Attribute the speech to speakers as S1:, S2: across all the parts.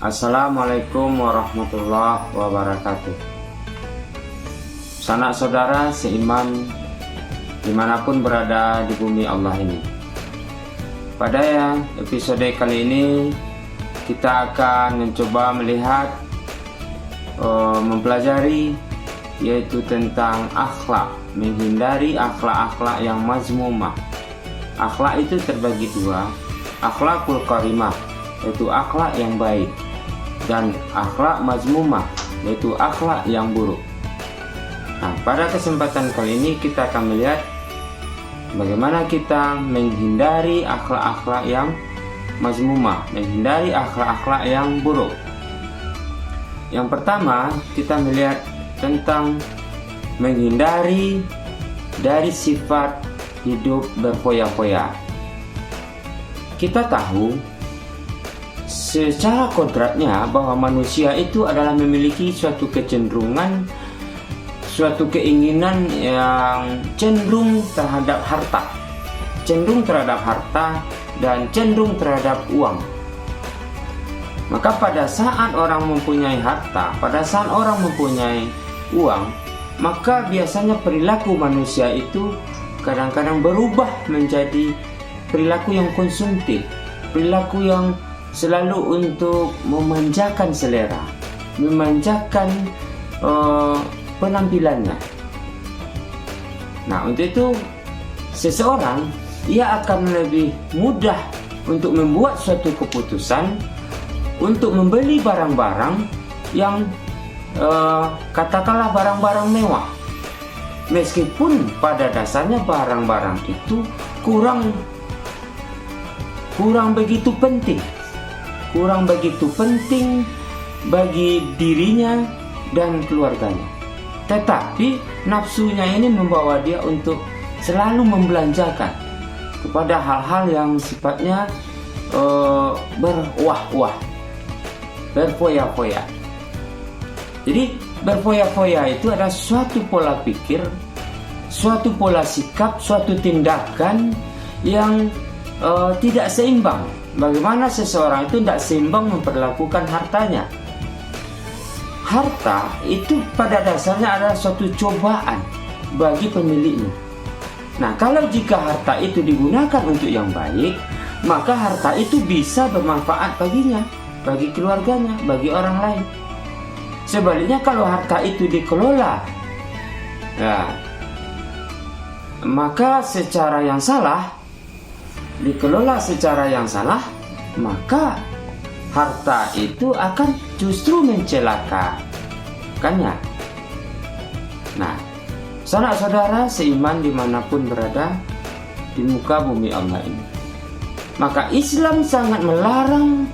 S1: Assalamualaikum warahmatullahi wabarakatuh. Sanak saudara seiman dimanapun berada di bumi Allah ini. Pada episode kali ini kita akan mencoba melihat mempelajari yaitu tentang akhlak, menghindari akhlak-akhlak yang mazmumah. Akhlak itu terbagi dua, akhlakul karimah yaitu akhlak yang baik, dan akhlak mazmumah yaitu akhlak yang buruk. Nah, pada kesempatan kali ini kita akan melihat bagaimana kita menghindari akhlak-akhlak yang mazmumah, menghindari akhlak-akhlak yang buruk. Yang pertama, kita melihat tentang menghindari dari sifat hidup berfoya-foya. Kita tahu secara kodratnya bahwa manusia itu adalah memiliki suatu kecenderungan, suatu keinginan yang cenderung terhadap harta, dan cenderung terhadap uang. Maka pada saat orang mempunyai harta, pada saat orang mempunyai uang, maka biasanya perilaku manusia itu kadang-kadang berubah menjadi perilaku yang konsumtif, perilaku yang selalu untuk memanjakan selera, memanjakan penampilannya. Nah, untuk itu seseorang ia akan lebih mudah untuk membuat suatu keputusan untuk membeli barang-barang yang katakanlah barang-barang mewah, meskipun pada dasarnya barang-barang itu kurang begitu penting bagi dirinya dan keluarganya. Tetapi nafsunya ini membawa dia untuk selalu membelanjakan kepada hal-hal yang sifatnya berwah-wah, berfoya-foya. Jadi berfoya-foya itu adalah suatu pola pikir, suatu pola sikap, suatu tindakan yang tidak seimbang. Bagaimana seseorang itu tidak seimbang memperlakukan hartanya. Harta itu pada dasarnya adalah suatu cobaan bagi pemiliknya. Nah, kalau jika harta itu digunakan untuk yang baik, maka harta itu bisa bermanfaat baginya, bagi keluarganya, bagi orang lain. Sebaliknya kalau harta itu dikelola, maka secara yang salah, maka harta itu akan justru mencelakakannya. Nah, sanak saudara seiman dimanapun berada di muka bumi Allah ini, maka Islam sangat melarang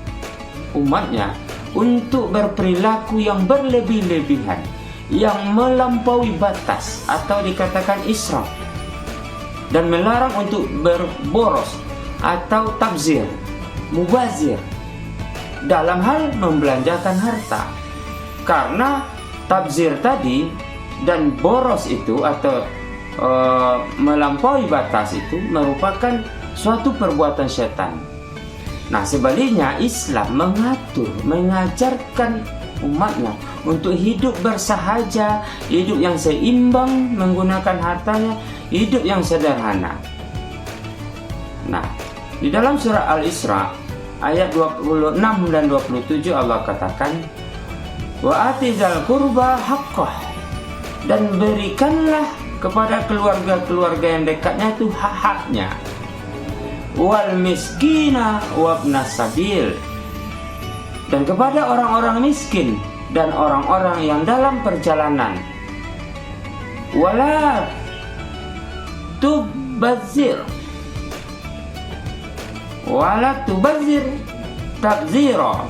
S1: umatnya untuk berperilaku yang berlebih-lebihan, yang melampaui batas atau dikatakan israf, dan melarang untuk berboros atau tabzir, mubazir dalam hal membelanjakan harta. Karena tabzir tadi dan boros itu atau melampaui batas itu merupakan suatu perbuatan setan. Nah, sebaliknya Islam mengajarkan umatnya untuk hidup bersahaja, hidup yang seimbang menggunakan hartanya, hidup yang sederhana. Nah, di dalam surah Al-Isra ayat 26 dan 27 Allah katakan, wa atizal qurba haqqah, dan berikanlah kepada keluarga-keluarga yang dekatnya itu hak-haknya, wal miskina wabnas sabil, dan kepada orang-orang miskin dan orang-orang yang dalam perjalanan, wala tubazir tabzira,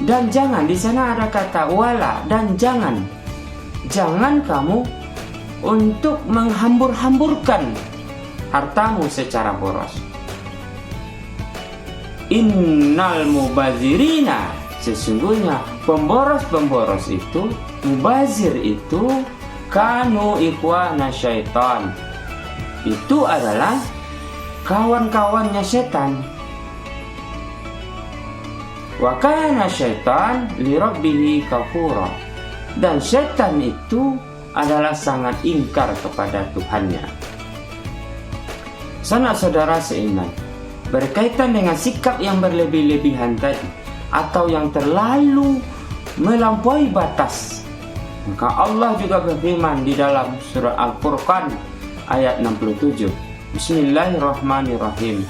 S1: dan jangan, di sana ada kata wala, dan jangan kamu untuk menghambur-hamburkan hartamu secara boros. Innal mubazirina, sesungguhnya pemboros-pemboros itu, mubazir itu, kanu ikhwana syaitan, itu adalah kawan-kawannya setan. Wa kana syaitan li rabbih kafura. Dan syaitan itu adalah sangat ingkar kepada Tuhannya. Sanak saudara seiman, berkaitan dengan sikap yang berlebih-lebihan tadi atau yang terlalu melampaui batas, maka Allah juga berfirman di dalam surah Al-Furqan ayat 67. Bismillahirrahmanirrahim.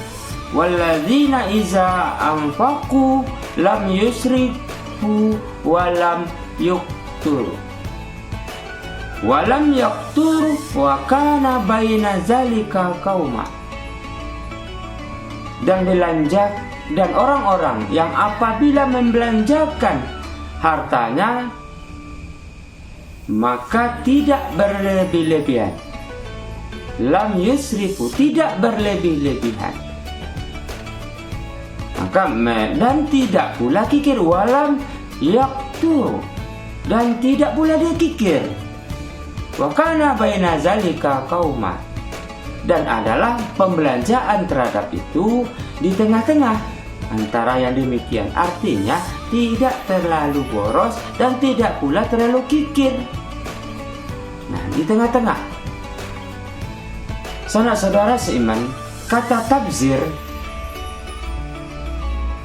S1: Walladzina iza anfaqu lam yusrifu wa lam yuqturu walam yaqtur wa kana baina zalika qauma. Dan orang-orang yang apabila membelanjakan hartanya maka tidak berlebih-lebihan. Lam yusrifu, tidak berlebih-lebihan. Maka dan tidak pula kikir. Walam yaqtur, dan tidak pula dia kikir. Wa kana baina zalika qauma, dan adalah pembelanjaan terhadap itu di tengah-tengah antara yang demikian. Artinya tidak terlalu boros dan tidak pula terlalu kikir. Nah, di tengah-tengah. Sanak saudara seiman, kata tabzir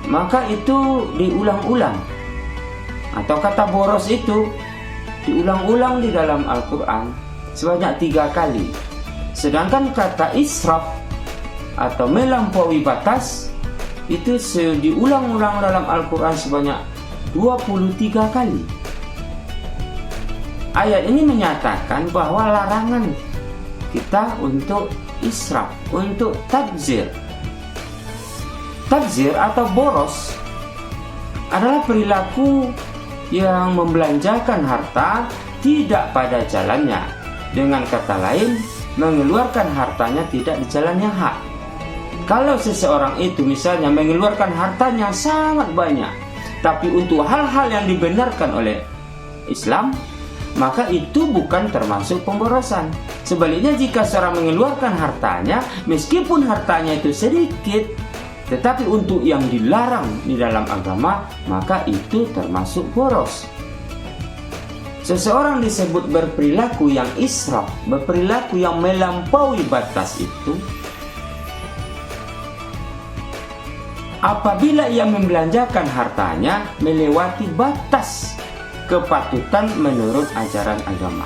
S1: maka itu diulang-ulang, atau kata boros itu diulang-ulang di dalam Al-Quran sebanyak 3 kali. Sedangkan kata israf atau melampaui batas itu diulang-ulang dalam Al-Quran sebanyak 23 kali. Ayat ini menyatakan bahwa larangan kita untuk israf, untuk tabzir. Tabzir atau boros adalah perilaku yang membelanjakan harta tidak pada jalannya. Dengan kata lain, mengeluarkan hartanya tidak di jalan yang hak. Kalau seseorang itu misalnya mengeluarkan hartanya sangat banyak, tapi untuk hal-hal yang dibenarkan oleh Islam, maka itu bukan termasuk pemborosan. Sebaliknya, jika seorang mengeluarkan hartanya, meskipun hartanya itu sedikit, tetapi untuk yang dilarang di dalam agama, maka itu termasuk boros. Seseorang disebut berperilaku yang israf, berperilaku yang melampaui batas itu apabila ia membelanjakan hartanya melewati batas kepatutan menurut ajaran agama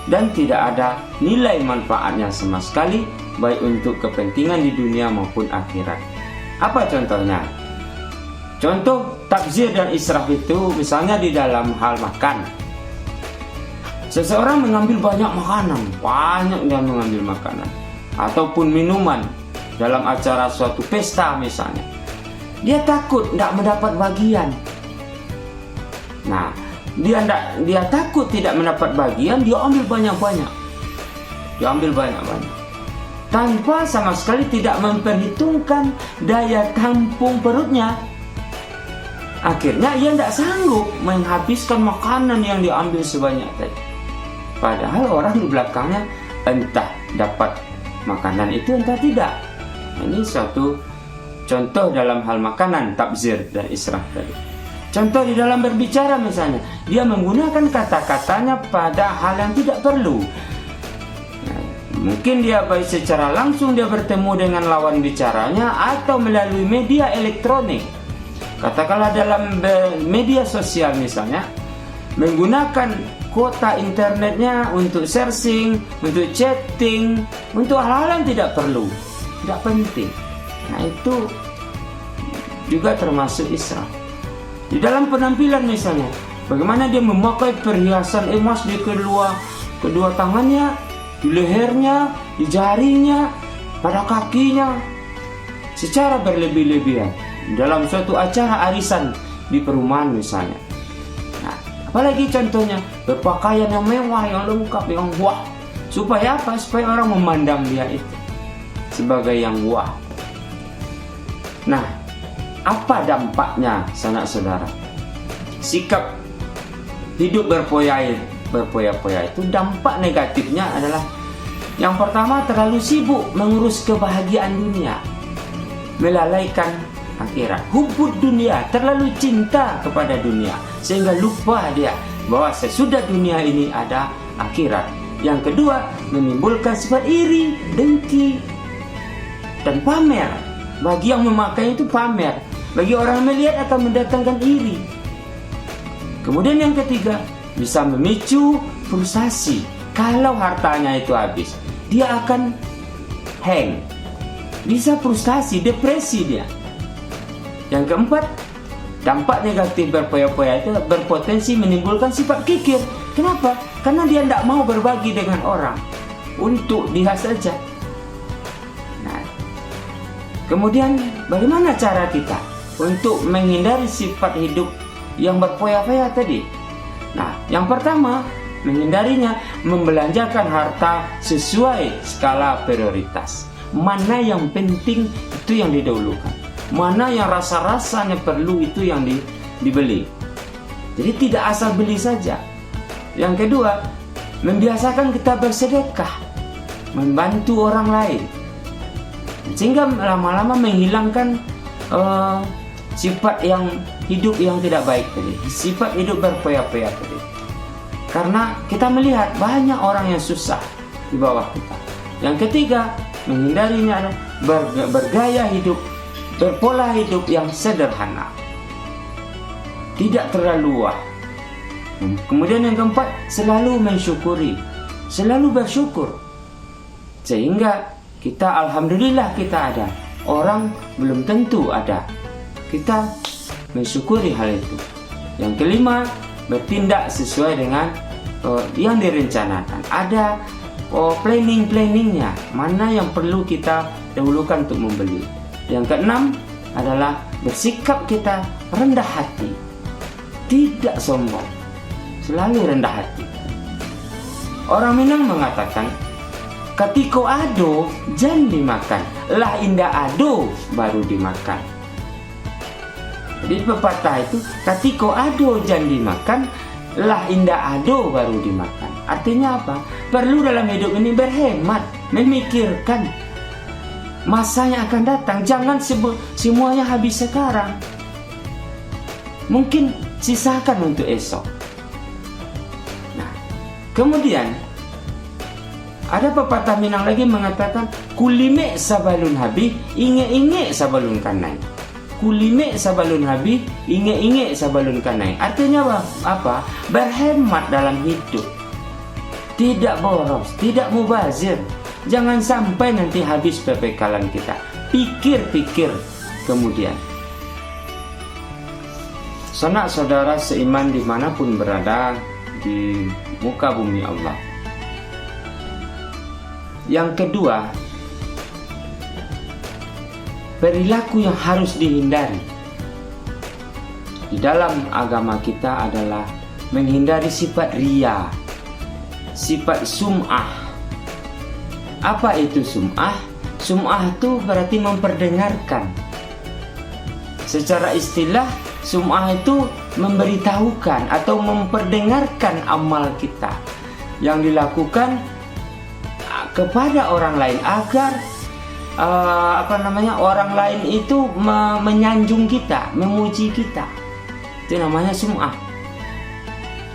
S1: dan tidak ada nilai manfaatnya sama sekali, baik untuk kepentingan di dunia maupun akhirat. Apa contohnya? Contoh tabzir dan israf itu misalnya di dalam hal makan. Seseorang mengambil banyak makanan, banyak dia mengambil makanan ataupun minuman dalam acara suatu pesta misalnya. Dia takut tidak mendapat bagian. Nah, dia takut tidak mendapat bagian, dia ambil banyak-banyak. Dia ambil banyak-banyak tanpa sama sekali tidak memperhitungkan daya tampung perutnya. Akhirnya ia tidak sanggup menghabiskan makanan yang diambil sebanyak tadi. Padahal orang di belakangnya entah dapat makanan itu entah tidak. Ini suatu contoh dalam hal makanan, tabzir dan israf tadi. Contoh di dalam berbicara misalnya, dia menggunakan kata-katanya pada hal yang tidak perlu. Mungkin dia baik secara langsung dia bertemu dengan lawan bicaranya atau melalui media elektronik. Katakanlah dalam media sosial misalnya, menggunakan kuota internetnya untuk searching, untuk chatting, untuk hal-hal yang tidak perlu, tidak penting. Nah, itu juga termasuk israf. Di dalam penampilan misalnya, bagaimana dia memakai perhiasan emas di kedua tangannya, di lehernya, di jarinya, pada kakinya, secara berlebih-lebihan dalam suatu acara arisan di perumahan misalnya. Nah, apalagi contohnya berpakaian yang mewah, yang lengkap, yang wah. Supaya apa? Supaya orang memandang dia itu sebagai yang wah. Nah, apa dampaknya sanak saudara? Sikap hidup berpoya-poya itu dampak negatifnya adalah yang pertama, terlalu sibuk mengurus kebahagiaan dunia, melalaikan akhirat. Hubud dunia, terlalu cinta kepada dunia sehingga lupa dia bahwa sesudah dunia ini ada akhirat. Yang kedua, menimbulkan sifat iri, dengki, dan pamer. Bagi yang memakai itu pamer, bagi orang melihat akan mendatangkan iri. Kemudian yang ketiga, bisa memicu frustasi. Kalau hartanya itu habis, dia akan hang, bisa frustasi, depresi dia. Yang keempat, dampak negatif berpoya-poya itu berpotensi menimbulkan sifat kikir. Kenapa? Karena dia tidak mau berbagi dengan orang, untuk dia saja. Nah, kemudian bagaimana cara kita untuk menghindari sifat hidup yang berpoya-poya tadi? Nah, yang pertama, menghindarinya, membelanjakan harta sesuai skala prioritas. Mana yang penting itu yang didahulukan, mana yang rasa-rasanya perlu itu yang dibeli. Jadi tidak asal beli saja. Yang kedua, membiasakan kita bersedekah, membantu orang lain, sehingga lama-lama menghilangkan sifat yang hidup yang tidak baik tadi, sifat hidup berpoya-poya tadi. Karena kita melihat banyak orang yang susah di bawah kita. Yang ketiga, menghindarinya adalah bergaya hidup, berpola hidup yang sederhana, tidak terlalu wah. Kemudian yang keempat, selalu mensyukuri, selalu bersyukur. Sehingga kita alhamdulillah kita ada, orang belum tentu ada. Kita mensyukuri hal itu. Yang kelima, bertindak sesuai dengan yang direncanakan. Ada planningnya, mana yang perlu kita dahulukan untuk membeli. Yang keenam adalah bersikap kita rendah hati, tidak sombong, selalu rendah hati. Orang Minang mengatakan, katiko ado jangan dimakan, lah indah ado baru dimakan. Jadi pepatah itu, katiko ado jangan dimakan, lah indah ado baru dimakan. Artinya apa? Perlu dalam hidup ini berhemat, memikirkan masa yang akan datang. Jangan semuanya habis sekarang, mungkin sisakan untuk esok. Nah, kemudian ada pepatah Minang lagi mengatakan, kulime sabalun habi, inge-inge sabalun kanai. Kulime sabalun habi, inge-inge sabalun kanai. Artinya apa? Berhemat dalam hidup, tidak boros, tidak mubazir. Jangan sampai nanti habis perbekalan kita. Pikir-pikir kemudian. Sanak saudara seiman dimanapun berada di muka bumi Allah. Yang kedua, perilaku yang harus dihindari di dalam agama kita adalah menghindari sifat riya, sifat sum'ah. Apa itu sum'ah? Sum'ah itu berarti memperdengarkan. Secara istilah, sum'ah itu memberitahukan atau memperdengarkan amal kita yang dilakukan kepada orang lain agar orang lain itu menyanjung kita, memuji kita. Itu namanya sum'ah.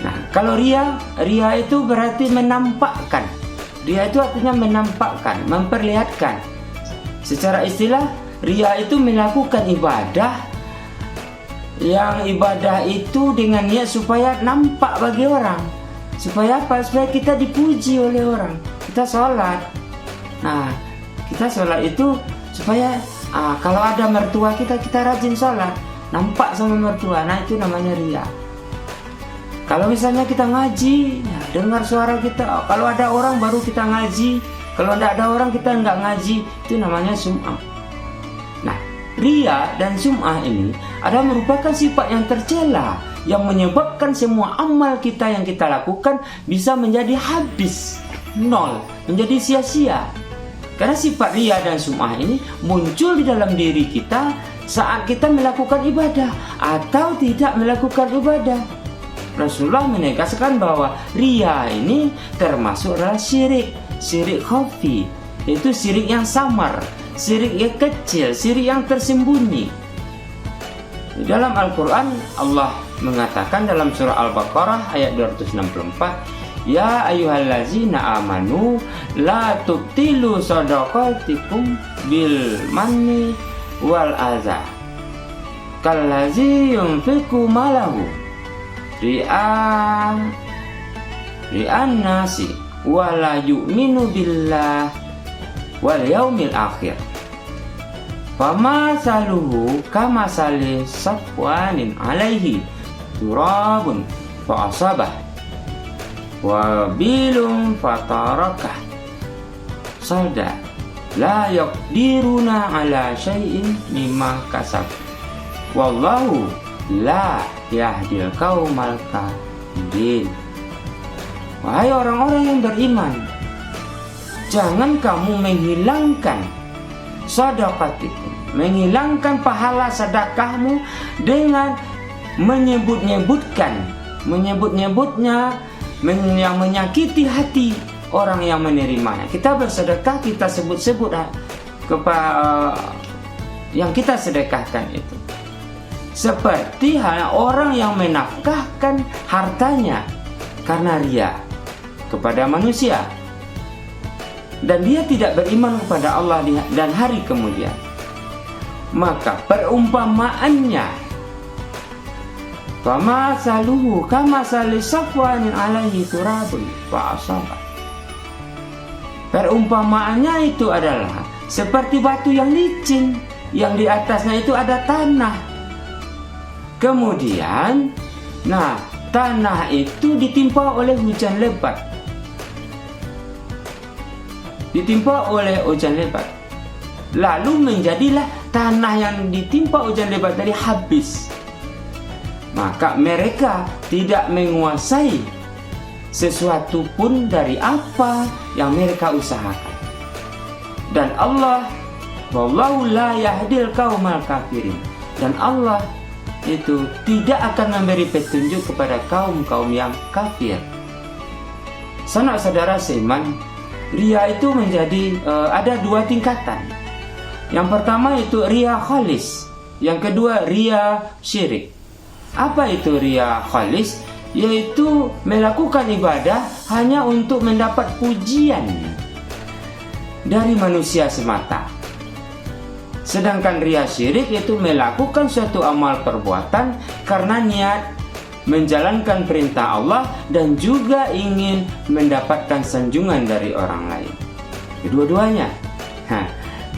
S1: Nah, kalau riya itu berarti menampakkan. Riya itu artinya menampakkan, memperlihatkan. Secara istilah, riya itu melakukan ibadah, yang ibadah itu dengan niat supaya nampak bagi orang. Supaya apa? Supaya kita dipuji oleh orang. Kita sholat. Nah, kita sholat itu supaya kalau ada mertua kita rajin sholat, nampak sama mertua. Nah, itu namanya riya. Kalau misalnya kita ngaji, ya, dengar suara kita. Kalau ada orang baru kita ngaji. Kalau tidak ada orang kita nggak ngaji. Itu namanya sum'ah. Nah, riya dan sum'ah ini adalah merupakan sifat yang tercela, yang menyebabkan semua amal kita yang kita lakukan bisa menjadi habis, nol, menjadi sia-sia. Karena sifat riya dan sum'ah ini muncul di dalam diri kita saat kita melakukan ibadah atau tidak melakukan ibadah. Rasulullah menegaskan bahwa riya ini termasuk adalah syirik khafi, yaitu syirik yang samar, syirik yang kecil, syirik yang tersembunyi. Di dalam Al-Quran Allah mengatakan dalam surah Al-Baqarah ayat 264, ya ayyuhallazina amanu la tubtilu shadaqatikum bil manni wal adza kallazi yunfiqu malahu ri'an nasi wa la yu'minu billah wal yaumil akhir fama saluhu kama sali safwanin alaihi turabun fa asabah wa bilum fatarakah salda la yaqdiruna ala syai'in mimma kasab wallahu la yahdil qaumal kafirin. Wahai orang-orang yang beriman, jangan kamu menghilangkan sedekahmu, menghilangkan pahala sedekahmu dengan menyebut-nyebutnya, yang menyakiti hati orang yang menerimanya. Kita bersedekah, kita sebut-sebut kepada yang kita sedekahkan itu, seperti halnya orang yang menafkahkan hartanya karena ria kepada manusia, dan dia tidak beriman kepada Allah dan hari kemudian. Maka perumpamaannya, fama saluhu kama sali safwanin alaihi turabun fa asaba. Perumpamaannya itu adalah seperti batu yang licin, yang di atasnya itu ada tanah. Kemudian, tanah itu ditimpa oleh hujan lebat. Lalu menjadilah tanah yang ditimpa hujan lebat tadi habis. Maka mereka tidak menguasai sesuatu pun dari apa yang mereka usahakan. Dan Allah, wallahu la yahdil qaumal kafirin. Dan Allah itu tidak akan memberi petunjuk kepada kaum-kaum yang kafir. Sanak-saudara seiman, ria itu menjadi ada dua tingkatan. Yang pertama itu ria khalis, yang kedua ria syirik. Apa itu ria khalis? Yaitu melakukan ibadah hanya untuk mendapat pujian dari manusia semata. Sedangkan ria syirik itu melakukan suatu amal perbuatan karena niat menjalankan perintah Allah dan juga ingin mendapatkan sanjungan dari orang lain. Kedua-duanya,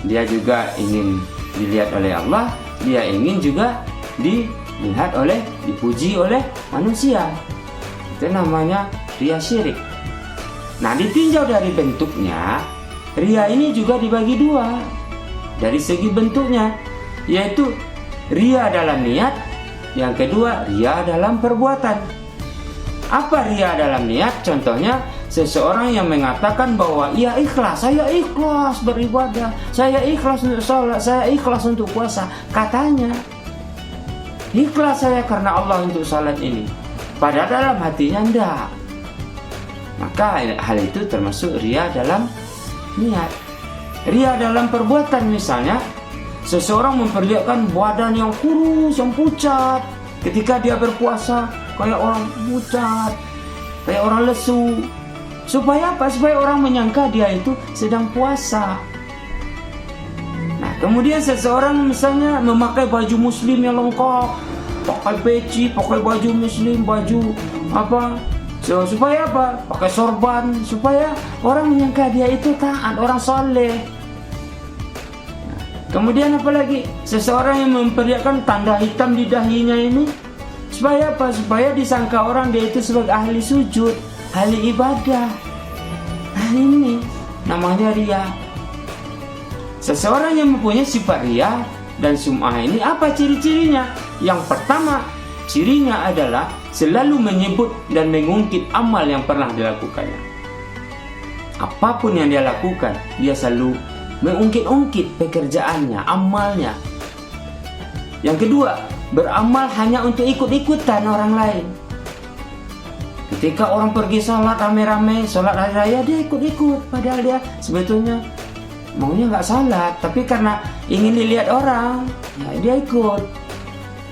S1: dia juga ingin dilihat oleh Allah, dia ingin juga dipuji oleh manusia. Itu namanya ria syirik. Nah, ditinjau dari bentuknya, ria ini juga dibagi dua. Dari segi bentuknya, yaitu ria dalam niat, yang kedua ria dalam perbuatan. Apa ria dalam niat? Contohnya seseorang yang mengatakan bahwa ia ikhlas, saya ikhlas beribadah, saya ikhlas untuk sholat, saya ikhlas untuk puasa. Katanya ikhlas saya karena Allah untuk sholat ini, padahal dalam hatinya enggak. Maka hal itu termasuk ria dalam niat. Ria dalam perbuatan, misalnya seseorang memperlihatkan badan yang kurus, yang pucat ketika dia berpuasa, kayak orang pucat, kayak orang lesu. Supaya apa? Supaya orang menyangka dia itu sedang puasa. Nah, kemudian seseorang misalnya memakai baju muslim yang lengkap, pakai peci, pakai baju muslim, baju supaya apa? Pakai sorban, supaya orang menyangka dia itu taat, orang soleh. Kemudian apalagi seseorang yang memperlihatkan tanda hitam di dahinya ini, supaya apa? Supaya disangka orang dia itu sebagai ahli sujud, ahli ibadah. Nah, ini namanya ria. Seseorang yang mempunyai sifat ria dan sum'ah ini apa ciri-cirinya? Yang pertama, cirinya adalah selalu menyebut dan mengungkit amal yang pernah dilakukannya. Apapun yang dia lakukan, dia selalu mengungkit-ungkit pekerjaannya, amalnya. Yang kedua, beramal hanya untuk ikut-ikutan orang lain. Ketika orang pergi sholat rame-rame, sholat hari raya, dia ikut-ikut, padahal dia sebetulnya maunya nggak sholat, tapi karena ingin dilihat orang, ya dia ikut.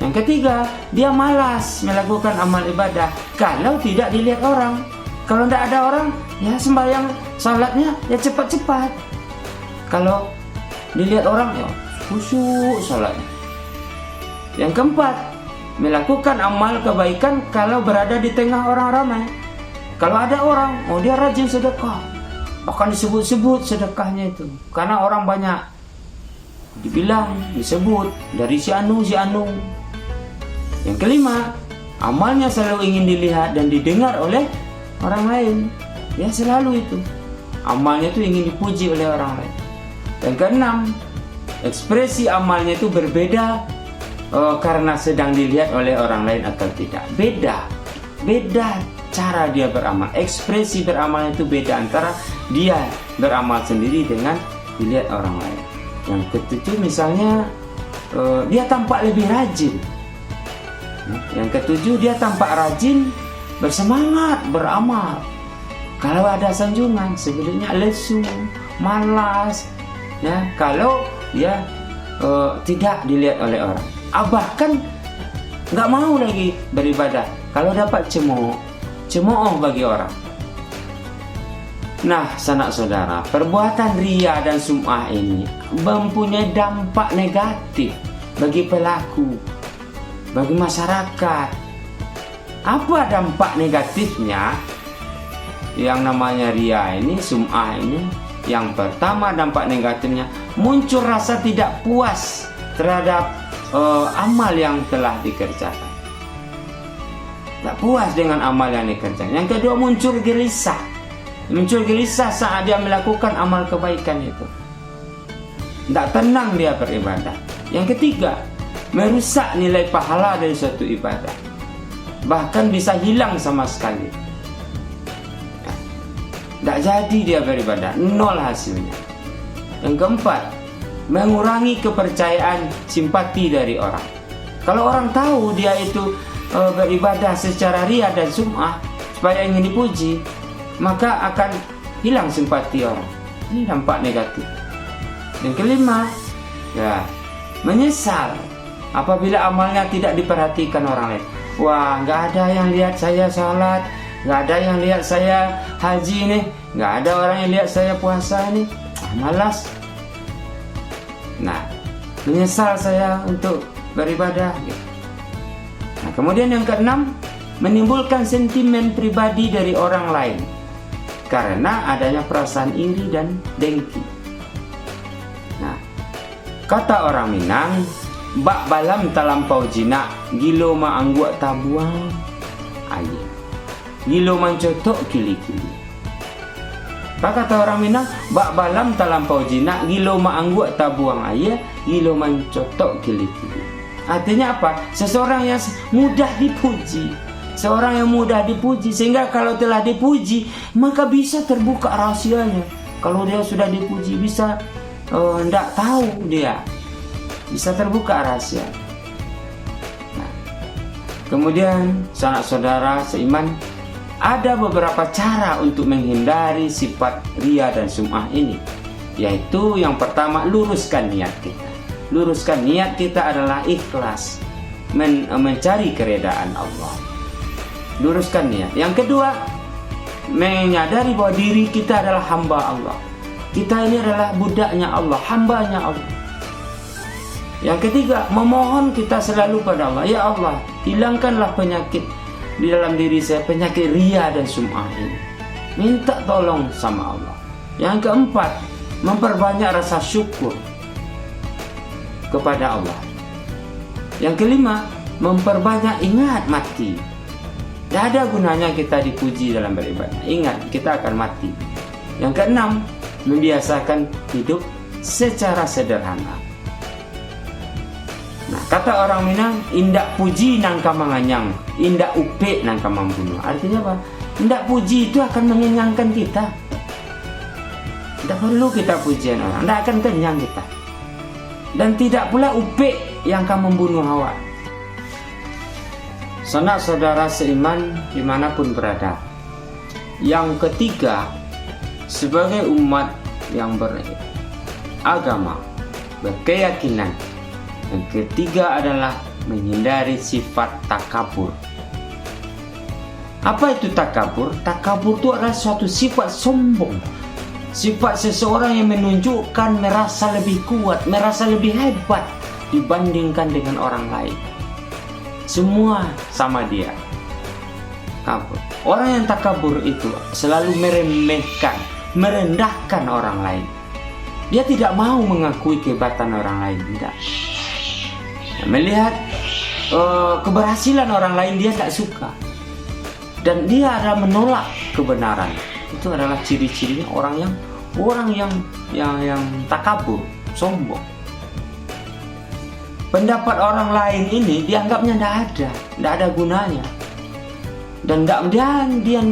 S1: Yang ketiga, dia malas melakukan amal ibadah kalau tidak dilihat orang. Kalau tidak ada orang, ya sembahyang salatnya ya cepat-cepat. Kalau dilihat orang, ya khusyuk salatnya. Yang keempat, melakukan amal kebaikan kalau berada di tengah orang ramai. Kalau ada orang, dia rajin sedekah. Bahkan disebut-sebut sedekahnya itu, karena orang banyak. Dibilang, disebut dari si anu. Yang kelima, amalnya selalu ingin dilihat dan didengar oleh orang lain. Ya selalu itu. Amalnya itu ingin dipuji oleh orang lain. Yang keenam, ekspresi amalnya itu berbeda karena sedang dilihat oleh orang lain atau tidak. Beda cara dia beramal. Ekspresi beramalnya itu beda antara dia beramal sendiri dengan dilihat orang lain. Yang ketujuh misalnya dia tampak lebih rajin. Yang ketujuh, dia tampak rajin, bersemangat beramal. Kalau ada sanjungan, sebenarnya lesu, malas. Ya, kalau dia tidak dilihat oleh orang, bahkan nggak mau lagi beribadah. Kalau dapat cemooh bagi orang. Nah, sanak saudara, perbuatan riya dan sum'ah ini mempunyai dampak negatif bagi pelaku, bagi masyarakat. Apa dampak negatifnya? Yang namanya riya ini, sum'ah ini, yang pertama dampak negatifnya muncul rasa tidak puas terhadap amal yang telah dikerjakan. Tak puas dengan amal yang dikerjakan. Yang kedua, muncul gelisah. Muncul gelisah saat dia melakukan amal kebaikan itu. Tidak tenang dia beribadah. Yang ketiga, merusak nilai pahala dari suatu ibadah. Bahkan bisa hilang sama sekali. Tidak jadi dia beribadah, nol hasilnya. Yang keempat, mengurangi kepercayaan simpati dari orang. Kalau orang tahu dia itu beribadah secara riya dan sum'ah supaya ingin dipuji, maka akan hilang simpati orang. Ini dampak negatif. Yang kelima, ya, menyesal apabila amalnya tidak diperhatikan orang lain. Wah, nggak ada yang lihat saya salat, nggak ada yang lihat saya haji nih, nggak ada orang yang lihat saya puasa nih, malas. Nah, menyesal saya untuk beribadah. Nah, kemudian yang keenam, menimbulkan sentimen pribadi dari orang lain karena adanya perasaan iri dan dengki. Nah, kata orang Minang, bak balam talampau jinak, gilo maangguak tabuang ayah, gilo mancotok kili-kili. Apa kata orang Minang? Bak balam talampau jinak, gilo maangguak tabuang ayah, gilo mancotok kili-kili. Artinya apa? Seseorang yang mudah dipuji. Seorang yang mudah dipuji, sehingga kalau telah dipuji maka bisa terbuka rahasianya. Kalau dia sudah dipuji, bisa tidak tahu dia, bisa terbuka rahasia. Nah, kemudian sanak saudara seiman, ada beberapa cara untuk menghindari sifat riya dan sum'ah ini. Yaitu yang pertama, luruskan niat kita. Luruskan niat kita adalah ikhlas, mencari keredaan Allah. Luruskan niat. Yang kedua, menyadari bahwa diri kita adalah hamba Allah. Kita ini adalah budaknya Allah, hambanya Allah. Yang ketiga, memohon kita selalu pada Allah. Ya Allah, hilangkanlah penyakit di dalam diri saya, penyakit riya dan sum'ah ini. Minta tolong sama Allah. Yang keempat, memperbanyak rasa syukur kepada Allah. Yang kelima, memperbanyak ingat mati. Tidak ada gunanya kita dipuji dalam beribadah. Ingat, kita akan mati. Yang keenam, membiasakan hidup secara sederhana. Nah, kata orang Minang, indak puji nangka manganyang, indak upe nangka membunuh. Artinya apa? Indak puji itu akan mengenyangkan kita. Tidak perlu kita pujian orang, tidak akan kenyang kita. Dan tidak pula upe yang akan membunuh hawa. Sanak saudara seiman dimanapun berada. Yang ketiga, sebagai umat yang beragama, berkeyakinan, yang ketiga adalah menghindari sifat takabur. Apa itu takabur? Takabur itu adalah suatu sifat sombong. Sifat seseorang yang menunjukkan merasa lebih kuat, merasa lebih hebat dibandingkan dengan orang lain. Semua sama dia. Kabur. Orang yang takabur itu selalu meremehkan, merendahkan orang lain. Dia tidak mau mengakui kehebatan orang lain, tidak. Melihat keberhasilan orang lain dia tidak suka. Dan dia adalah menolak kebenaran. Itu adalah ciri-cirinya orang yang takabur, sombong. Pendapat orang lain ini dianggapnya tidak ada gunanya. Dan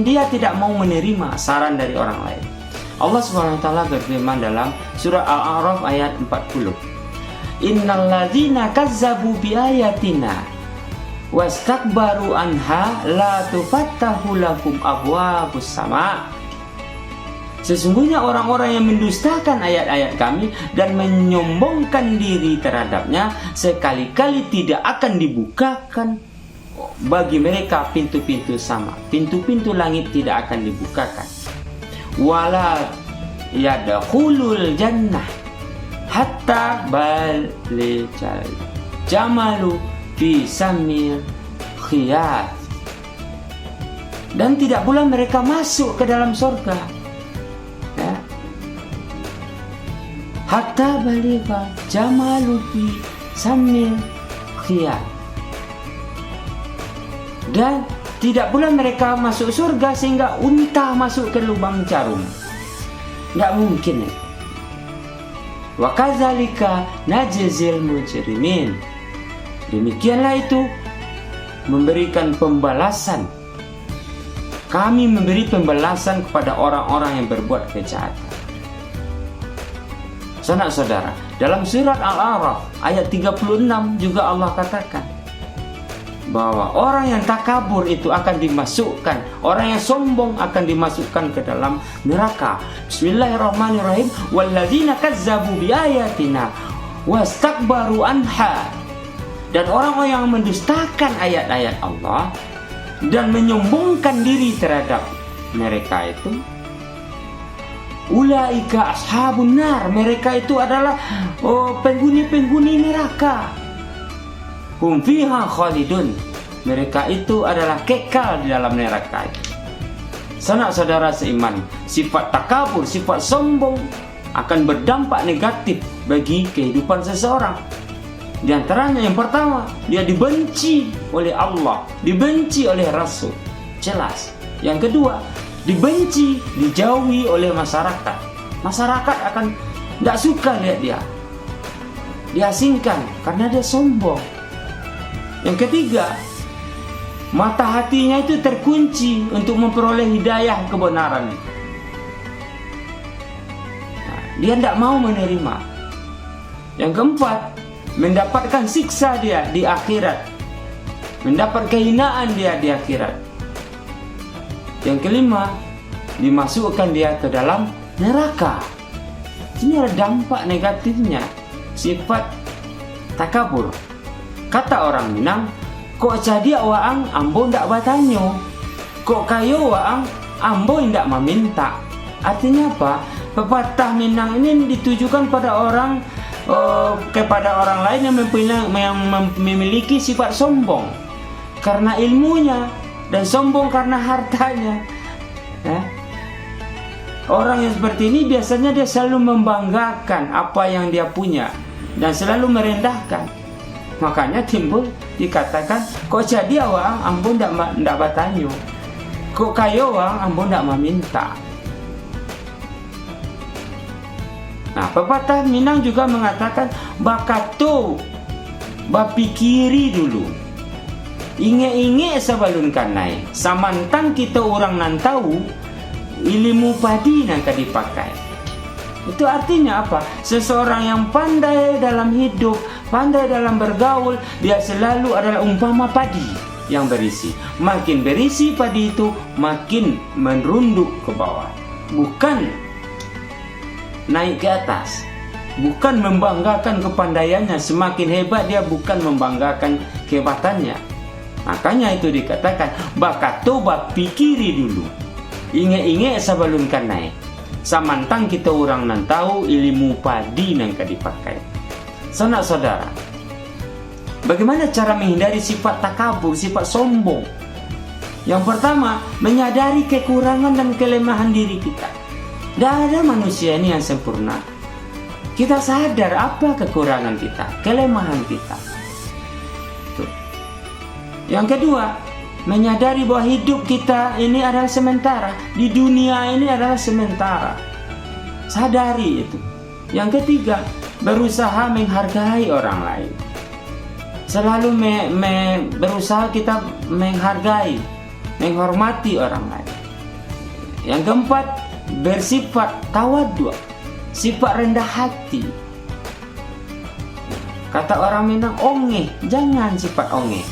S1: dia tidak mau menerima saran dari orang lain. Allah SWT berfirman dalam surah Al-A'raf ayat 40. Innal ladzina kazzabu biayatina wastakbaru anha la tufattahu lahum abwabus sama. Sesungguhnya orang-orang yang mendustakan ayat-ayat kami dan menyombongkan diri terhadapnya sekali-kali tidak akan dibukakan bagi mereka pintu-pintu sama. Pintu-pintu langit tidak akan dibukakan. Wala yadkhulul jannah hatta balijal jamalu fi samil khiyat. Dan tidak pula mereka masuk ke dalam surga, ya. Hatta baligha jamalu fi samil khiyat. Dan tidak pula mereka masuk surga sehingga unta masuk ke lubang jarum. Tidak mungkin. Wa kadzalika najzil mujrimin. Demikianlah itu memberikan pembalasan. Kami memberi pembalasan kepada orang-orang yang berbuat kejahatan. Saudara, dalam surat Al-A'raf ayat 36 juga Allah katakan bahwa orang yang takabur itu akan dimasukkan, orang yang sombong akan dimasukkan ke dalam neraka. Bismillahirrahmanirrahim. Walladzina kazzabu biayatina wastakbaru anha. Dan orang-orang yang mendustakan ayat-ayat Allah dan menyombongkan diri terhadap mereka itu, ulaika ashabun nar. Mereka itu adalah penghuni-penghuni neraka. Hum fiha khalidun. Mereka itu adalah kekal di dalam neraka. Saudara seiman, sifat takabur, sifat sombong akan berdampak negatif bagi kehidupan seseorang. Di antaranya yang pertama, dia dibenci oleh Allah, dibenci oleh Rasul. Jelas. Yang kedua, dibenci, dijauhi oleh masyarakat. Masyarakat akan tidak suka lihat dia. Diasingkan karena dia sombong. Yang ketiga, mata hatinya itu terkunci untuk memperoleh hidayah kebenaran. Dia tidak mau menerima. Yang keempat, mendapatkan siksa dia di akhirat, mendapat kehinaan dia di akhirat. Yang kelima, dimasukkan dia ke dalam neraka. Ini adalah dampak negatifnya sifat takabur. Kata orang Minang, kok jadi waang ambo ndak batanyo, kok kayo waang ambo ndak meminta. Artinya apa? Pepatah Minang ini ditujukan pada orang kepada orang lain yang memiliki sifat sombong karena ilmunya dan sombong karena hartanya. Orang yang seperti ini biasanya dia selalu membanggakan apa yang dia punya dan selalu merendahkan. Makanya timbul dikatakan, kok jadi awang ambo ndak batanyo, kok kayo wang ambo ndak meminta. Nah, pepatah Minang juga mengatakan bakato bapikiri dulu, inge-inge sebelum kanai, samantang kita orang nan tahu ilmu padi yang akan dipakai. Itu artinya apa? Seseorang yang pandai dalam hidup, pandai dalam bergaul, dia selalu adalah umpama padi yang berisi. Makin berisi padi itu, makin merunduk ke bawah, bukan naik ke atas. bukan membanggakan kepandaiannya. Semakin hebat dia, bukan membanggakan kehebatannya. Makanya itu dikatakan bakatoba pikiri dulu, inge-inge sebelum kan naik. Samantang kita orang nan tahu ilmu padi nang dipakai. Saudara, bagaimana cara menghindari sifat takabur, sifat sombong? Yang pertama, menyadari kekurangan dan kelemahan diri kita. Tidak ada manusia ini yang sempurna. Kita sadar apa kekurangan kita, kelemahan kita. Tuh. Yang kedua, menyadari bahwa hidup kita ini adalah sementara. Di dunia ini adalah sementara. Sadari itu. Yang ketiga, berusaha menghargai orang lain. Selalu berusaha kita menghargai, menghormati orang lain. Yang keempat, bersifat tawadhu, sifat rendah hati. Kata orang Minang, ongeh, jangan sifat ongeh.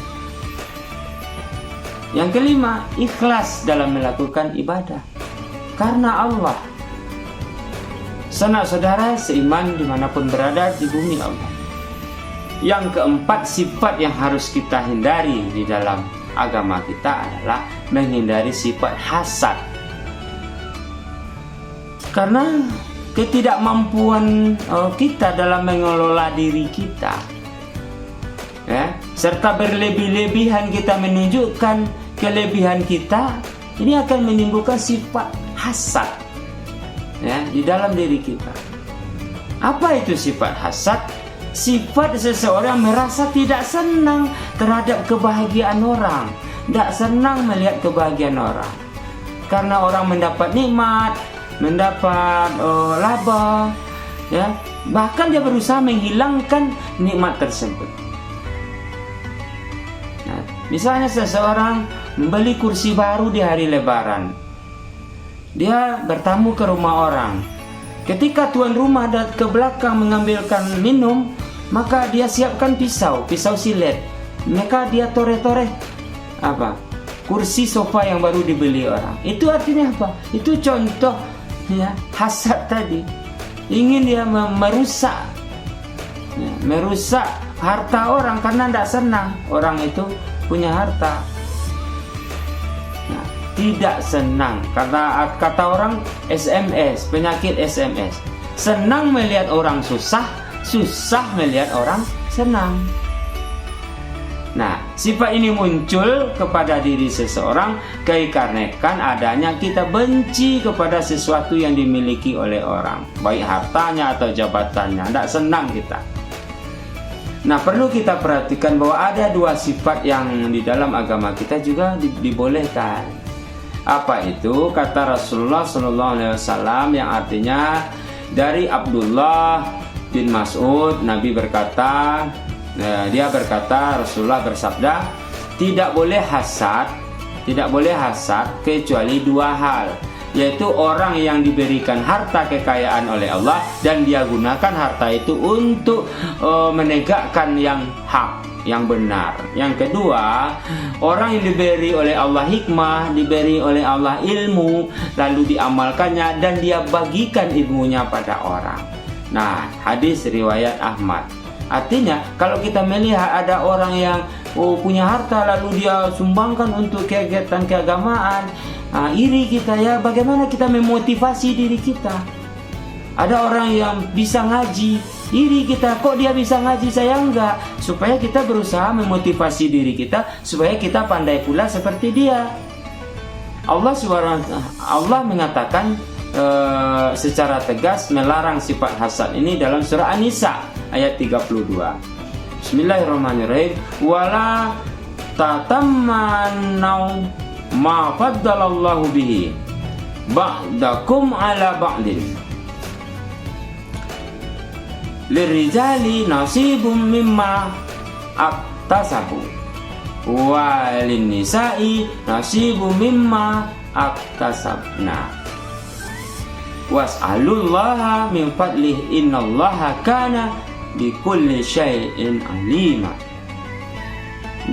S1: Yang kelima, ikhlas dalam melakukan ibadah karena Allah. Saudara seiman dimanapun berada di bumi Allah. Yang keempat, sifat yang harus kita hindari di dalam agama kita adalah menghindari sifat hasad. Karena ketidakmampuan kita dalam mengelola diri kita, ya, serta berlebih-lebihan kita menunjukkan kelebihan kita, ini akan menimbulkan sifat hasad, ya, di dalam diri kita. Apa itu sifat hasad? Sifat seseorang merasa tidak senang terhadap kebahagiaan orang, tidak senang melihat kebahagiaan orang. Karena orang mendapat nikmat, mendapat laba, ya, bahkan dia berusaha menghilangkan nikmat tersebut. Nah, misalnya seseorang membeli kursi baru di hari Lebaran, dia bertamu ke rumah orang. Ketika tuan rumah datang ke belakang mengambilkan minum, maka dia siapkan pisau silet. Maka dia toreh-toreh kursi sofa yang baru dibeli orang. Itu artinya apa? Itu contoh, ya, hasad tadi. Ingin dia merusak, ya, merusak harta orang karena tidak senang orang itu punya harta. Nah, tidak senang, kata orang SMS, penyakit SMS. Senang melihat orang susah, susah melihat orang senang. Nah, sifat ini muncul kepada diri seseorang dikarenakan adanya kita benci kepada sesuatu yang dimiliki oleh orang, baik hartanya atau jabatannya. Tidak senang kita. Nah, perlu kita perhatikan bahwa ada dua sifat yang di dalam agama kita juga dibolehkan. Apa itu? Kata Rasulullah SAW yang artinya dari Abdullah bin Mas'ud, Nabi berkata, dia berkata, Rasulullah bersabda, tidak boleh hasad kecuali dua hal, yaitu orang yang diberikan harta kekayaan oleh Allah dan dia gunakan harta itu untuk menegakkan yang hak, yang benar. Yang kedua, orang yang diberi oleh Allah hikmah, diberi oleh Allah ilmu, lalu diamalkannya dan dia bagikan ilmunya pada orang. Nah, hadis riwayat Ahmad. Artinya, kalau kita melihat ada orang yang punya harta lalu dia sumbangkan untuk kegiatan keagamaan, iri kita, ya. Bagaimana kita memotivasi diri kita? Ada orang yang bisa ngaji, iri kita, kok dia bisa ngaji saya enggak? Supaya kita berusaha memotivasi diri kita supaya kita pandai pula seperti dia. Allah mengatakan secara tegas melarang sifat hasad ini dalam surah An-Nisa ayat 32. Bismillahirrahmanirrahim. Wala tatamannau ma faddalallahu bihi ba'dakum ala ba'din. Lirijali nasibum mimma aktasabu wa linnisa'i nasibum mimma aktasabna. Was'alullaha min fadlih innallaha kana bikulli syai'in alima.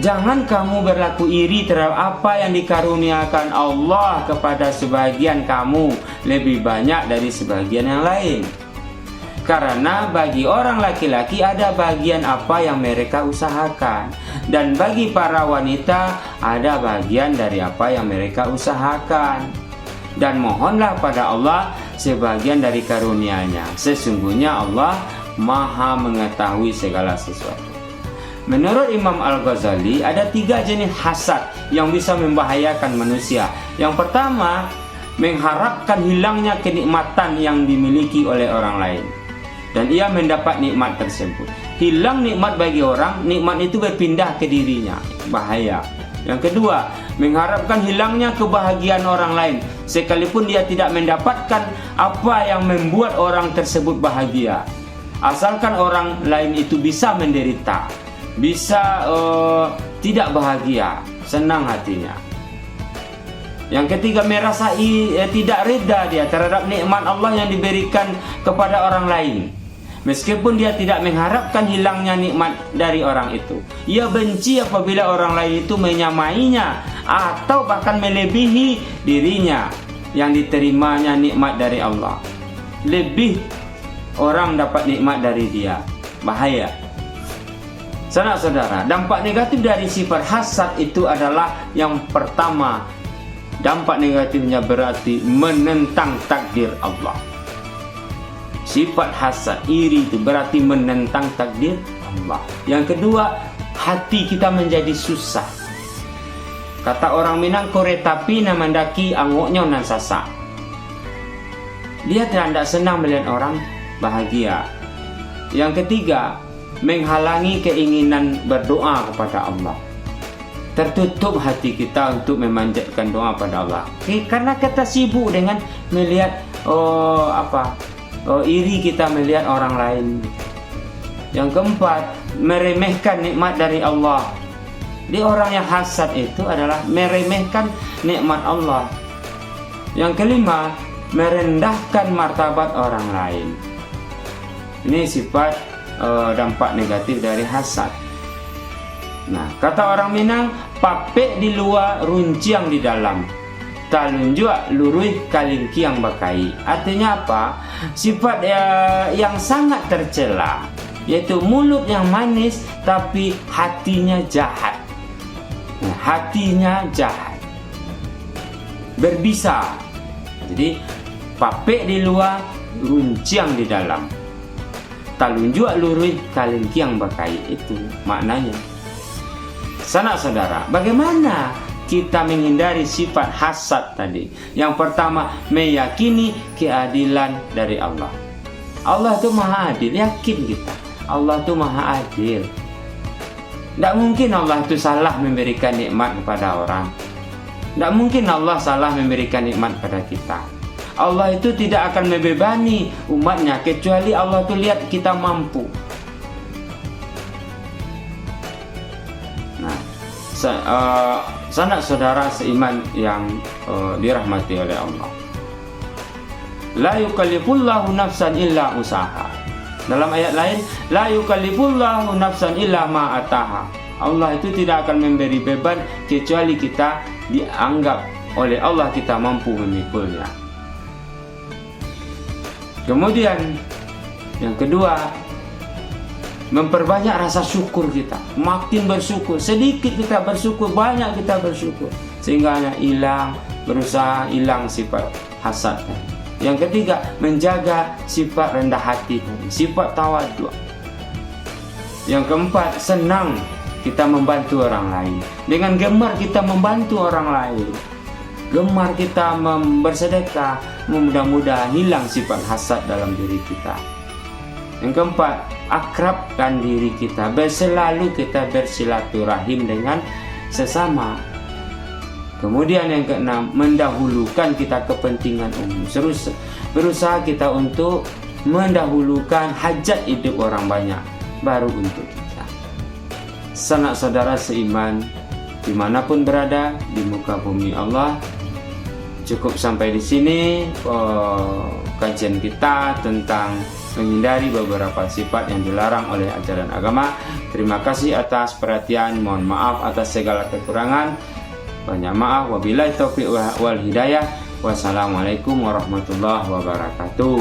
S1: Jangan kamu berlaku iri terhadap apa yang dikaruniakan Allah kepada sebagian kamu lebih banyak dari sebagian yang lain. Karena bagi orang laki-laki ada bagian apa yang mereka usahakan, dan bagi para wanita ada bagian dari apa yang mereka usahakan. Dan mohonlah pada Allah sebagian dari karunia-Nya. Sesungguhnya Allah Maha mengetahui segala sesuatu. Menurut Imam Al-Ghazali, ada 3 jenis hasad yang bisa membahayakan manusia. Yang pertama, mengharapkan hilangnya kenikmatan yang dimiliki oleh orang lain, dan ia mendapat nikmat tersebut. Hilang nikmat bagi orang, nikmat itu berpindah ke dirinya. Bahaya. Yang kedua, mengharapkan hilangnya kebahagiaan orang lain, sekalipun dia tidak mendapatkan apa yang membuat orang tersebut bahagia. Asalkan orang lain itu bisa menderita, bisa tidak bahagia, senang hatinya. Yang ketiga, merasa tidak reda dia terhadap nikmat Allah yang diberikan kepada orang lain, meskipun dia tidak mengharapkan hilangnya nikmat dari orang itu. Ia benci apabila orang lain itu menyamainya atau bahkan melebihi dirinya yang diterimanya nikmat dari Allah. Lebih orang dapat nikmat dari dia. Bahaya. Saudara, dampak negatif dari sifat hasad itu adalah yang pertama, dampak negatifnya berarti menentang takdir Allah. Sifat hasad, iri itu berarti menentang takdir Allah. Yang kedua, hati kita menjadi susah. Kata orang Minang, koretapi namandaki angoknya nan sasa. Dia tidak senang melihat orang bahagia. Yang ketiga, menghalangi keinginan berdoa kepada Allah. Tertutup hati kita untuk memanjatkan doa pada Allah, karena kita sibuk dengan melihat iri kita melihat orang lain. Yang keempat, meremehkan nikmat dari Allah. Di orang yang hasad itu adalah meremehkan nikmat Allah. Yang kelima, merendahkan martabat orang lain. Ini sifat dampak negatif dari hasad. Nah, kata orang Minang, papek di luar, runciang di dalam. Talunjua lurui kalingkiang bakai. Artinya apa? Sifat yang sangat tercela, yaitu mulut yang manis tapi hatinya jahat. Nah, hatinya jahat, berbisa. Jadi papek di luar, runciang di dalam. Talunjua lurui kalingkiang bakai, itu maknanya. Saudara, bagaimana kita menghindari sifat hasad tadi? Yang pertama, meyakini keadilan dari Allah. Allah itu maha adil, yakin kita. Allah itu maha adil. Tidak mungkin Allah itu salah memberikan nikmat kepada orang. Tidak mungkin Allah salah memberikan nikmat pada kita. Allah itu tidak akan membebani umatnya kecuali Allah itu lihat kita mampu. Nah, saudara seiman yang dirahmati oleh Allah, la yukallifullahu nafsan illa usaha. Dalam ayat lain, la yukallifullahu nafsan illa ma ataha. Allah itu tidak akan memberi beban kecuali kita dianggap oleh Allah kita mampu memikulnya. Kemudian yang kedua, memperbanyak rasa syukur kita. Makin bersyukur, sedikit kita bersyukur, banyak kita bersyukur, sehingga berusaha hilang sifat hasad. Yang ketiga, menjaga sifat rendah hati, sifat tawadhu. Yang keempat, senang kita membantu orang lain. Dengan gemar kita membantu orang lain, gemar kita bersedekah, mudah-mudahan hilang sifat hasad dalam diri kita. Yang keempat, akrabkan diri kita, selalu kita bersilaturahim dengan sesama. Kemudian yang keenam, mendahulukan kita kepentingan umum. Berusaha kita untuk mendahulukan hajat hidup orang banyak, baru untuk kita. Sanak-saudara seiman, dimanapun berada di muka bumi Allah, cukup sampai di sini kajian kita tentang menghindari beberapa sifat yang dilarang oleh ajaran agama. Terima kasih atas perhatian, mohon maaf atas segala kekurangan. Banyak maaf, wabillahi taufiq wal hidayah. Wassalamualaikum warahmatullahi wabarakatuh.